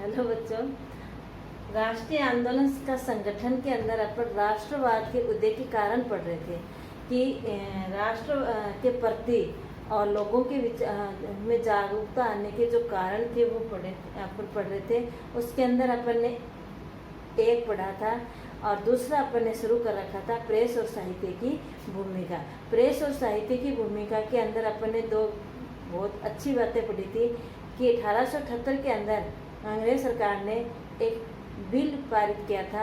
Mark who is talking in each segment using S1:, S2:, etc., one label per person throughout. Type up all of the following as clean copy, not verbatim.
S1: Hello बच्चों। राष्ट्रीय आंदोलन का संगठन के अंदर अपन राष्ट्रवाद के उदय के कारण पढ़ रहे थे कि राष्ट्र के प्रति और लोगों के में जागरूकता आने के जो कारण थे वो अपन पढ़ रहे थे। उसके अंदर अपन ने एक पढ़ा था और दूसरा अपन ने शुरू कर रखा था प्रेस और साहित्य की भूमिका। प्रेस और साहित्य की भूमिका के अंदर अपन ने दो बहुत अच्छी बातें पढ़ी थी कि 1878 के अंदर अंग्रेज सरकार ने एक बिल पारित किया था,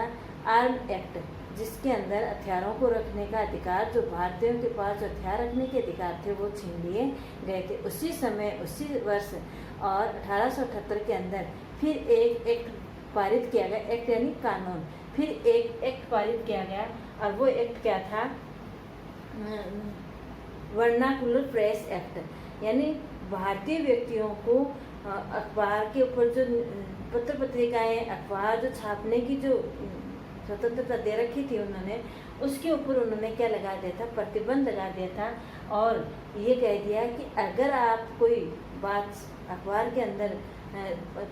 S1: आर्म एक्ट, जिसके अंदर हथियारों को रखने का अधिकार, जो भारतीयों के पास जो हथियार रखने के अधिकार थे वो छीन लिए गए थे। उसी समय उसी वर्ष और 1878 के अंदर फिर एक एक्ट पारित किया गया, एक्ट यानी कानून, फिर एक एक्ट पारित किया गया और वो एक्ट क्या था, वर्नाकुलर प्रेस एक्ट, यानी भारतीय व्यक्तियों को अखबार के ऊपर जो पत्र पत्रिकाएं, अखबार जो छापने की जो स्वतंत्रता दे रखी थी उन्होंने, उसके ऊपर उन्होंने क्या लगा दिया था, प्रतिबंध लगा दिया था और ये कह दिया कि अगर आप कोई बात अखबार के अंदर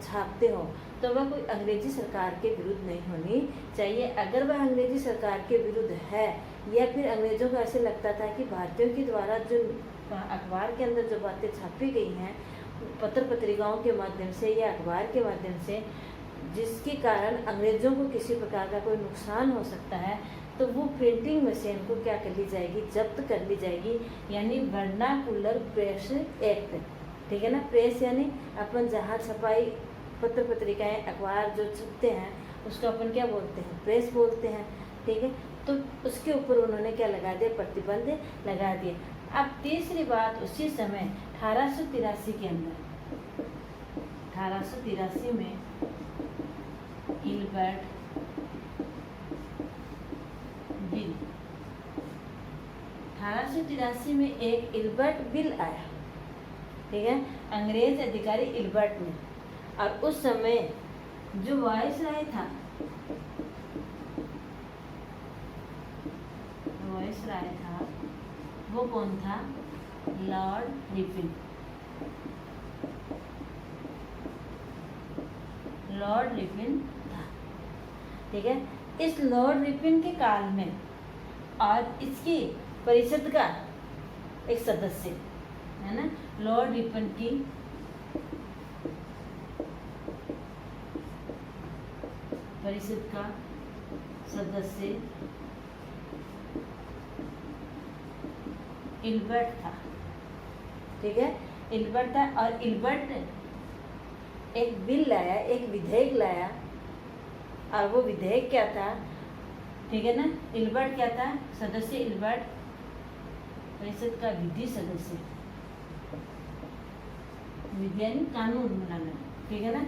S1: छापते हो तो वह कोई अंग्रेजी सरकार के विरुद्ध नहीं होनी चाहिए। अगर वह अंग्रेजी सरकार के विरुद्ध है या फिर अंग्रेजों को ऐसे लगता था कि भारतीयों के द्वारा जो अखबार के अंदर जो बातें छापी गई हैं पत्र पत्रिकाओं के माध्यम से या अखबार के माध्यम से, जिसके कारण अंग्रेजों को किसी प्रकार का कोई नुकसान हो सकता है, तो वो प्रिंटिंग मशीन को क्या कर ली जाएगी, जब्त कर ली जाएगी, यानी वर्नाकुलर प्रेस एक्ट। ठीक है ना। प्रेस यानी अपन जहाँ छपाई पत्र पत्रिकाएं अखबार जो छपते हैं उसको अपन क्या बोलते हैं, प्रेस बोलते हैं। ठीक है। तो उसके ऊपर उन्होंने क्या लगा दिया, प्रतिबंध लगा दिया। अब तीसरी बात, उसी समय 1883 के अंदर, 1883 में इल्बर्ट बिल, 1883 में एक इल्बर्ट बिल आया। ठीक है। अंग्रेज अधिकारी इल्बर्ट ने, और उस समय जो वायसराय था, वायसराय था वो कौन था, लॉर्ड रिपन। लॉर्ड रिपन था। ठीक है। इस लॉर्ड रिपन के काल में और इसकी परिषद का एक सदस्य है ना, लॉर्ड रिपन की परिषद का सदस्य इल्बर्ट था। ठीक है। इल्बर्ट था और इल्बर्ट ने एक बिल लाया, एक विधेयक लाया, और वो विधेयक क्या था, ठीक है ना। इल्बर्ट क्या था, सदस्य इल्बर्ट परिषद का विधि सदस्य, विधि यानी कानून बनाना। ठीक है ना।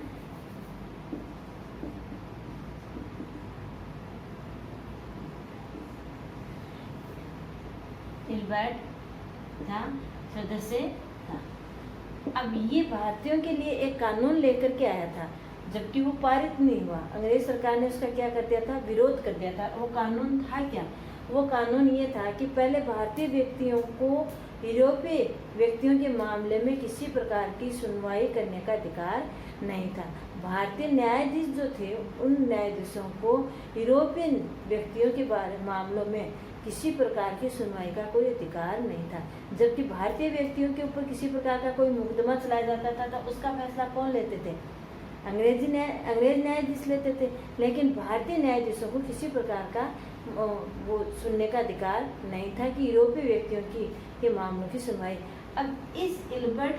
S1: इल्बर्ट था, सदस्य था। अब ये भारतीयों के लिए एक कानून लेकर के आया था, जबकि वो पारित नहीं हुआ। अंग्रेज सरकार ने उसका क्या कर दिया था, विरोध कर दिया था। वो कानून था क्या, वो कानून ये था कि पहले भारतीय व्यक्तियों को यूरोपीय व्यक्तियों के मामले में किसी प्रकार की सुनवाई करने का अधिकार नहीं था। भारतीय न्यायाधीश जो थे, उन न्यायाधीशों को यूरोपियन व्यक्तियों के मामलों में किसी प्रकार की सुनवाई का कोई अधिकार नहीं था। जबकि भारतीय व्यक्तियों के ऊपर किसी प्रकार का कोई मुकदमा चलाया जाता था तो उसका फैसला कौन लेते थे, अंग्रेज न्यायाधीश लेते थे। लेकिन भारतीय न्यायाधीशों को किसी प्रकार का वो सुनने का अधिकार नहीं था कि यूरोपीय व्यक्तियों के मामलों की सुनवाई। अब इस इल्बर्ट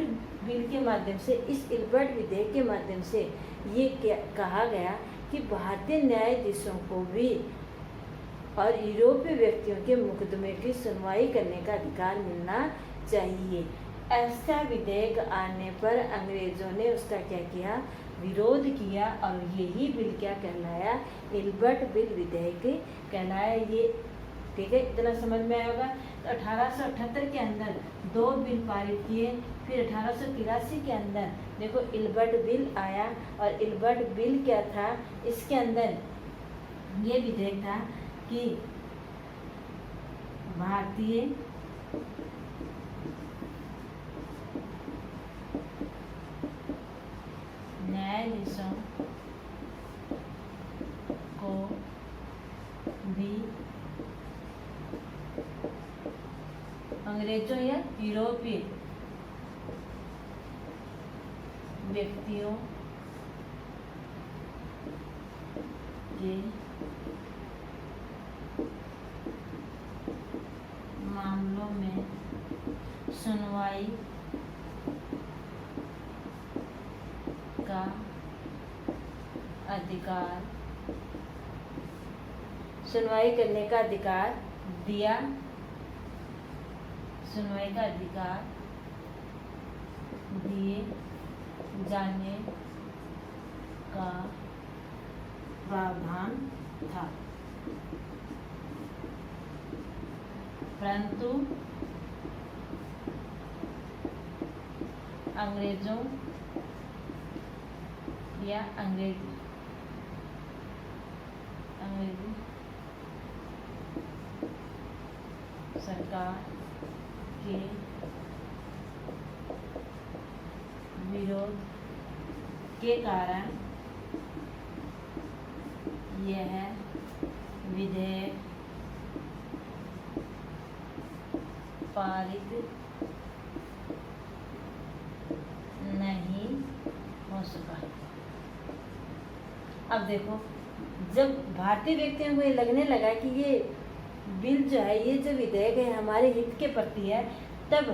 S1: बिल के माध्यम से, इस इल्बर्ट विधेयक के माध्यम से ये कहा गया कि भारतीय न्यायाधीशों को भी और यूरोपीय व्यक्तियों के मुकदमे की सुनवाई करने का अधिकार मिलना चाहिए। ऐसा विधेयक आने पर अंग्रेजों ने उसका क्या किया, विरोध किया, और यही बिल क्या कहलाया, इल्बर्ट बिल विधेयक कहलाया ये। ठीक है। इतना समझ में आया होगा। तो 1878 के अंदर दो बिल पारित किए, फिर 1883 के अंदर देखो इल्बर्ट बिल आया। और इल्बर्ट बिल क्या था, इसके अंदर ये विधेयक था कि भारतीय न्यायाधीशों अंग्रेजों या यूरोपीय व्यक्तियों के मामलों में सुनवाई का अधिकार, सुनवाई करने का अधिकार दिया, सुनवाई का अधिकार दिए जाने का प्रावधान था। परंतु अंग्रेजों या अंग्रेजी सरकार के विरोध के कारण यह विधेयक पारित नहीं हो सका। अब देखो, जब भारतीय व्यक्तियों को ये लगने लगा कि ये बिल जो है, ये जो विधेयक है हमारे हित के प्रति है, तब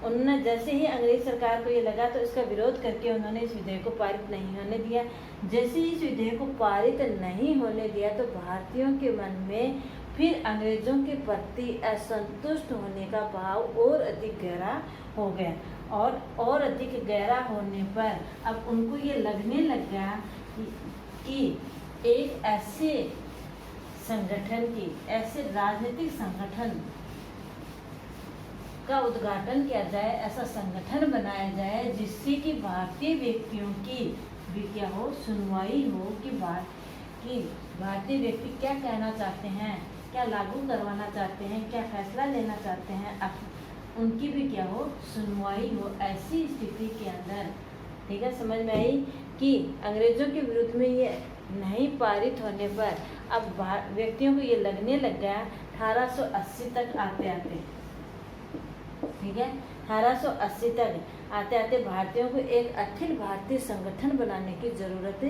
S1: उन्होंने जैसे ही अंग्रेज सरकार को ये लगा तो इसका विरोध करके उन्होंने इस विधेयक को पारित नहीं होने दिया। जैसे ही इस विधेयक को पारित नहीं होने दिया तो भारतीयों के मन में फिर अंग्रेजों के प्रति असंतुष्ट होने का भाव और अधिक गहरा हो गया, और अधिक गहरा होने पर अब उनको ये लगने लग गया कि एक ऐसे संगठन की, ऐसे राजनीतिक संगठन का उद्घाटन किया जाए, ऐसा संगठन बनाया जाए जिससे कि भारतीय व्यक्तियों की भी क्या हो, सुनवाई हो कि भारतीय व्यक्ति क्या कहना चाहते हैं, क्या लागू करवाना चाहते हैं, क्या फैसला लेना चाहते हैं, उनकी भी क्या हो, सुनवाई हो। ऐसी स्थिति के अंदर, ठीक है, समझ में आई कि अंग्रेजों के विरुद्ध में ये नहीं पारित होने पर अब व्यक्तियों को ये लगने लग गया 1880 तक आते आते, ठीक है, 1880 तक आते आते भारतीयों को एक अखिल भारतीय संगठन बनाने की जरूरत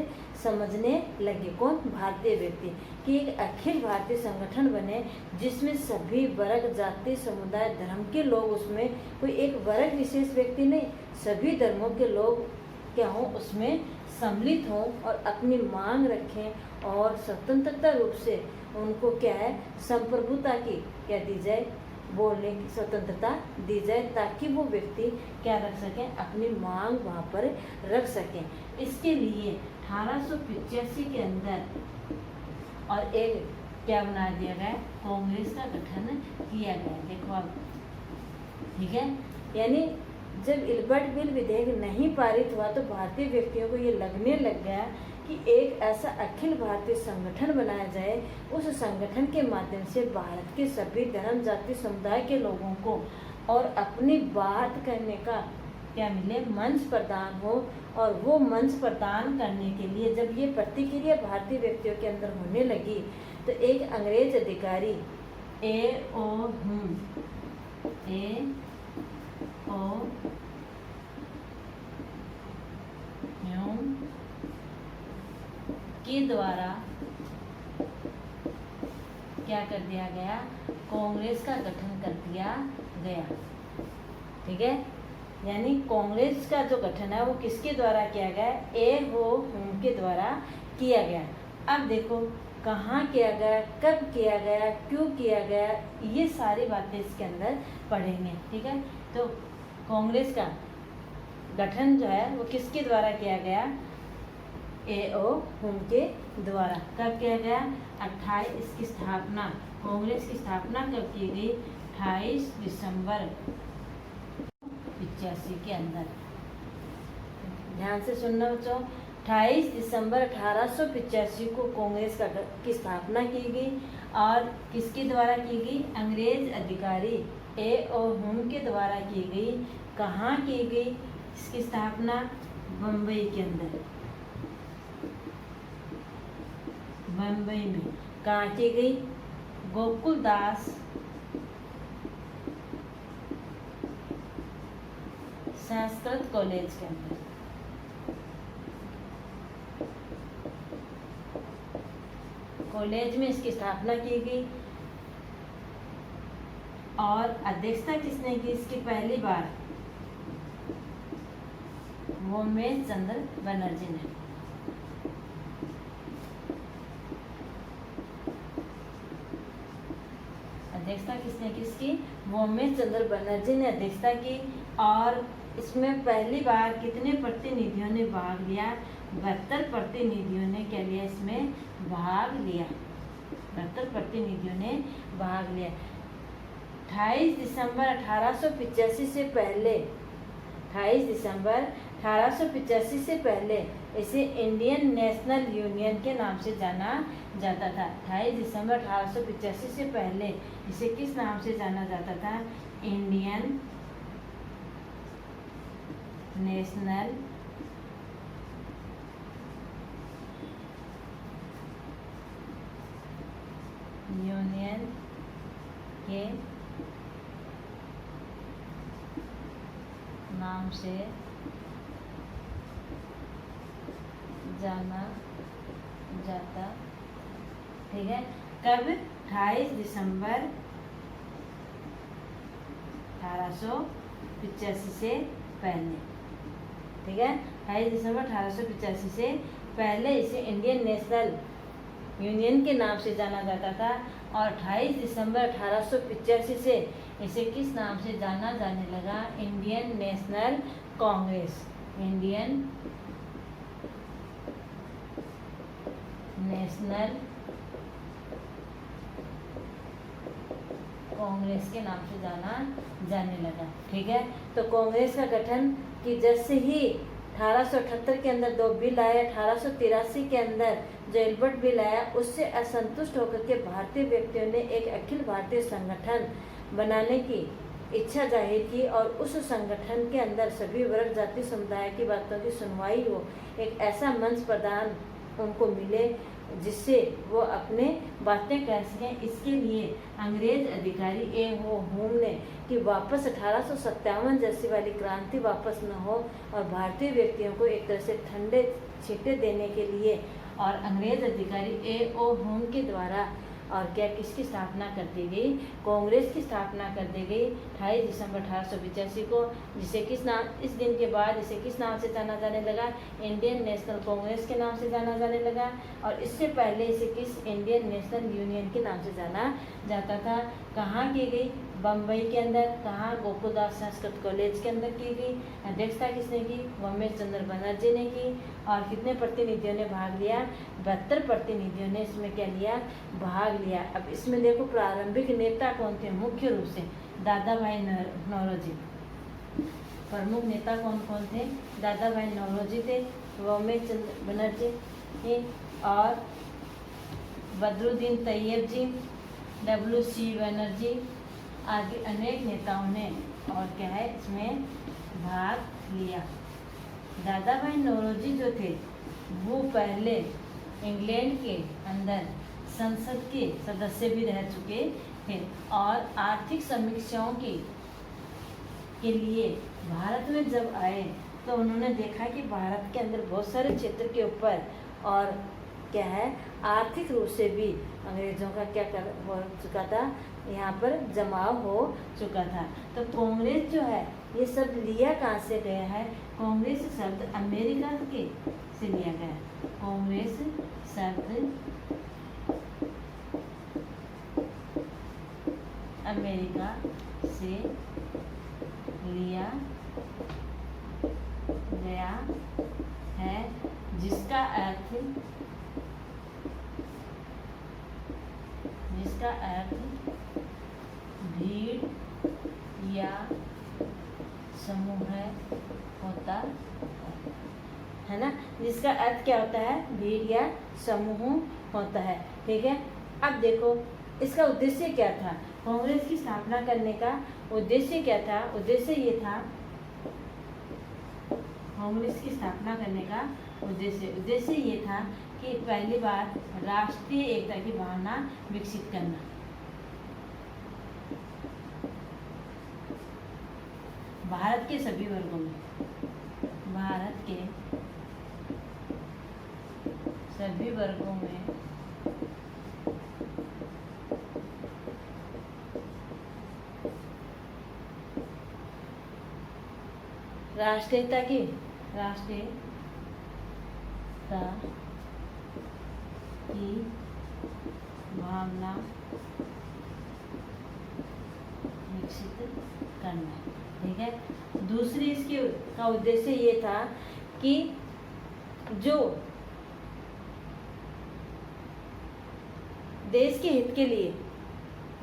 S1: समझने लगे। कौन? भारतीय व्यक्ति, कि एक अखिल भारतीय संगठन बने जिसमें सभी वर्ग, जाति, समुदाय, धर्म के लोग, उसमें कोई एक वर्ग विशेष व्यक्ति नहीं, सभी धर्मों के लोग क्या हों, उसमें सम्मिलित हों और अपनी मांग रखें और स्वतंत्रता रूप से उनको क्या है, संप्रभुता की क्या दी जाए, बोलने की स्वतंत्रता दी जाए, ताकि वो व्यक्ति क्या रख सकें, अपनी मांग वहाँ पर रख सकें। इसके लिए 1885 के अंदर और एक क्या बना दिया गया, कांग्रेस का गठन किया गया। देखो अब, ठीक है, यानी जब इल्बर्ट बिल विधेयक नहीं पारित हुआ तो भारतीय व्यक्तियों को ये लगने लग गया कि एक ऐसा अखिल भारतीय संगठन बनाया जाए, उस संगठन के माध्यम से भारत के सभी धर्म, जाति, समुदाय के लोगों को और अपनी बात कहने का क्या मिले, मंच प्रदान हो। और वो मंच प्रदान करने के लिए जब ये प्रतिक्रिया भारतीय व्यक्तियों के अंदर होने लगी तो एक अंग्रेज अधिकारी A.O. ह्यूम के द्वारा क्या कर दिया गया, कांग्रेस का गठन कर दिया गया, ठीक है। यानी कांग्रेस का जो गठन है वो किसके द्वारा किया गया, A.O. ह्यूम के द्वारा किया गया। अब देखो कहाँ किया गया, कब किया गया, क्यों किया गया, ये सारी बातें इसके अंदर पढ़ेंगे, ठीक है। तो कांग्रेस का गठन जो है वो किसके द्वारा किया गया, A.O. ह्यूम के द्वारा। कब किया गया, 28, इसकी स्थापना, कांग्रेस की स्थापना कब की गई, 28 दिसंबर 85 के अंदर। ध्यान से सुनना बच्चों, 28 दिसंबर 1885 को कांग्रेस की स्थापना की गई और किसके द्वारा की गई, अंग्रेज अधिकारी A.O. ह्यूम के द्वारा की गई। कहाँ की गई इसकी स्थापना, बम्बई के अंदर, बम्बई में। कहाँ की गई, गोकुलदास संस्कृत कॉलेज के अंदर। कॉलेज में इसकी स्थापना की गई और अध्यक्षता किसने की इसकी पहली बार? होमेश चंद्र बनर्जी ने। अध्यक्षता किसने की इसकी? होमेश चंद्र बनर्जी ने अध्यक्षता की। और इसमें पहली बार कितने प्रतिनिधियों ने भाग लिया? 72 प्रतिनिधियों ने क्या लिया? इसमें भाग लिया। 72 प्रतिनिधियों ने भाग लिया। 28 दिसंबर 1885 से पहले 28 दिसंबर 1885 से पहले इसे इंडियन नेशनल यूनियन के नाम से जाना जाता था। 28 दिसंबर 1885 से पहले इसे किस नाम से जाना जाता था? इंडियन नेशनल यूनियन के नाम से जाना जाता। ठीक है, कब? 28 दिसंबर 1885 से पहले। ठीक है, 28 दिसंबर 1885 से पहले इसे इंडियन नेशनल यूनियन के नाम से जाना जाता था। और 28 दिसंबर 1885 से इसे किस नाम से जाना जाने लगा? Indian national Congress. Indian national Congress के नाम से जाना जाने लगा। ठीक है, तो कांग्रेस का गठन कि जैसे ही 1878 के अंदर 2 बिल आए, 1883 के अंदर जो एल्बर्ट बिल आया, उससे असंतुष्ट होकर के भारतीय व्यक्तियों ने एक अखिल भारतीय संगठन बनाने की इच्छा जाहिर की और उस संगठन के अंदर सभी वर्ग जाति समुदाय की बातों की सुनवाई हो, एक ऐसा मंच प्रदान उनको मिले जिससे वो अपने बातें कह सकें। इसके लिए अंग्रेज अधिकारी ए.ओ. होम ने कि वापस 1857 जैसी वाली क्रांति वापस न हो और भारतीय व्यक्तियों को एक तरह से ठंडे छींटे देने के लिए और अंग्रेज अधिकारी ए.ओ. होम के द्वारा और क्या किसकी स्थापना कर दी गई? कांग्रेस की स्थापना कर दी गई 28 दिसंबर 1885 को, जिसे किस नाम, इस दिन के बाद इसे किस नाम से जाना जाने लगा? इंडियन नेशनल कांग्रेस के नाम से जाना जाने लगा। और इससे पहले इसे किस? इंडियन नेशनल यूनियन के नाम से जाना जाता था। कहाँ की गई? बम्बई के अंदर। कहाँ? गोकुलदास संस्कृत कॉलेज के अंदर की गई। अध्यक्षता किसने की? होमेश चंद्र बनर्जी ने की। और कितने प्रतिनिधियों ने भाग लिया? 72 प्रतिनिधियों ने इसमें क्या लिया? भाग लिया। अब इसमें देखो प्रारंभिक नेता कौन थे? मुख्य रूप से दादा भाई नौरोजी। प्रमुख नेता कौन कौन थे? दादा भाई नौरोजी थे, होमेश चंद्र बनर्जी और बदरुद्दीन तैयब जी, W.C. बनर्जी आदि अनेक नेताओं ने और क्या है इसमें भाग लिया। दादा भाई नौरोजी जो थे वो पहले इंग्लैंड के अंदर संसद के सदस्य भी रह चुके थे और आर्थिक समीक्षाओं के लिए भारत में जब आए तो उन्होंने देखा कि भारत के अंदर बहुत सारे क्षेत्र के ऊपर और क्या है आर्थिक रूप से भी अंग्रेजों का क्या कर हो चुका था, यहाँ पर जमाव हो चुका था। तो कांग्रेस जो है ये शब्द लिया कहाँ से गया है? कांग्रेस शब्द अमेरिका के से लिया गया है। कांग्रेस शब्द अमेरिका से लिया गया है, जिसका अर्थ भीड़ या समूह होता है ना, जिसका अर्थ क्या होता है? भीड़ या समूह होता है। ठीक है, अब देखो इसका उद्देश्य क्या था? कांग्रेस की स्थापना करने का उद्देश्य क्या था? उद्देश्य ये था, कांग्रेस की स्थापना करने का उद्देश्य ये था कि पहली बार राष्ट्रीय एकता की भावना विकसित करना। भारत के सभी वर्गों में, भारत के सभी वर्गों में राष्ट्रीयता की भावना विकसित करना। ठीक है। दूसरी इसकी का उद्देश्य ये था कि जो देश के हित के लिए,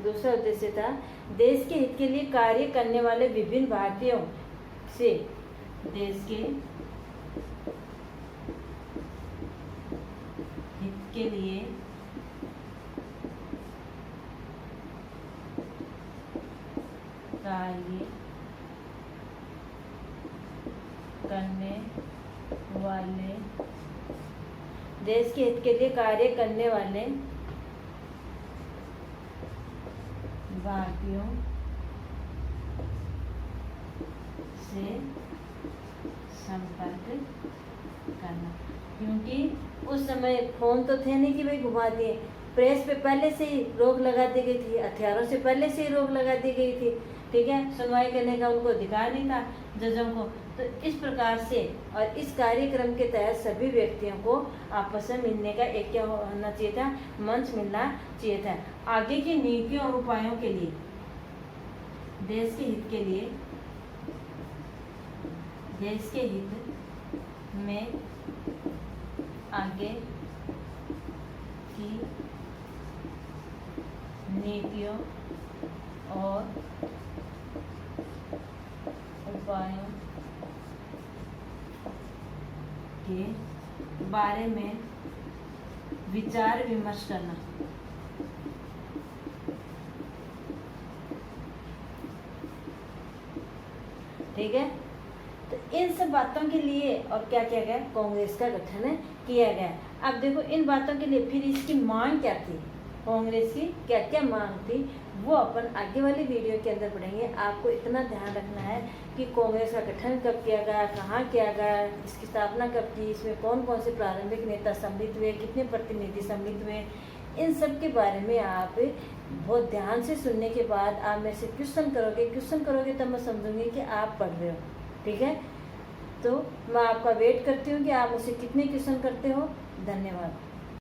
S1: दूसरा उद्देश्य था देश के हित के लिए कार्य करने वाले विभिन्न भारतीयों से देश के हित के लिए कार्य करने वाले, देश के हित के लिए कार्य करने वाले भारतीयों से संपर्क करना। क्योंकि उस समय फोन तो थे नहीं कि भाई घुमा दिए, प्रेस पे पहले से ही रोक लगा दी गई थी, हथियारों से पहले से ही रोक लगा दी गई थी। ठीक है। सुनवाई करने का उनको अधिकार नहीं था जजों को। तो इस प्रकार से और इस कार्यक्रम के तहत सभी व्यक्तियों को आपस में मिलने का एक क्या होना चाहिए था, मंच मिलना चाहिए था। आगे की नीतियों और उपायों के लिए, देश के हित के लिए, देश के हित में आगे की नीतियों और उपायों के बारे में विचार विमर्श करना। ठीक है। तो इन सब बातों के लिए और क्या किया गया, कांग्रेस का गठन किया गया। अब देखो इन बातों के लिए फिर इसकी मांग क्या थी, कांग्रेस की क्या क्या मांग थी, वो अपन आगे वाली वीडियो के अंदर पढ़ेंगे। आपको इतना ध्यान रखना है कि कांग्रेस का गठन कब किया गया, कहाँ किया गया, इसकी स्थापना कब की, इसमें कौन कौन से प्रारंभिक नेता सम्मिलित हुए, कितने प्रतिनिधि सम्मिलित हुए, इन सब के बारे में आप बहुत ध्यान से सुनने के बाद आप मेरे से क्वेश्चन करोगे तब मैं समझूंगी कि आप पढ़ रहे हो। ठीक है। तो मैं आपका वेट करती हूँ कि आप मुझसे कितने क्वेश्चन करते हो। धन्यवाद।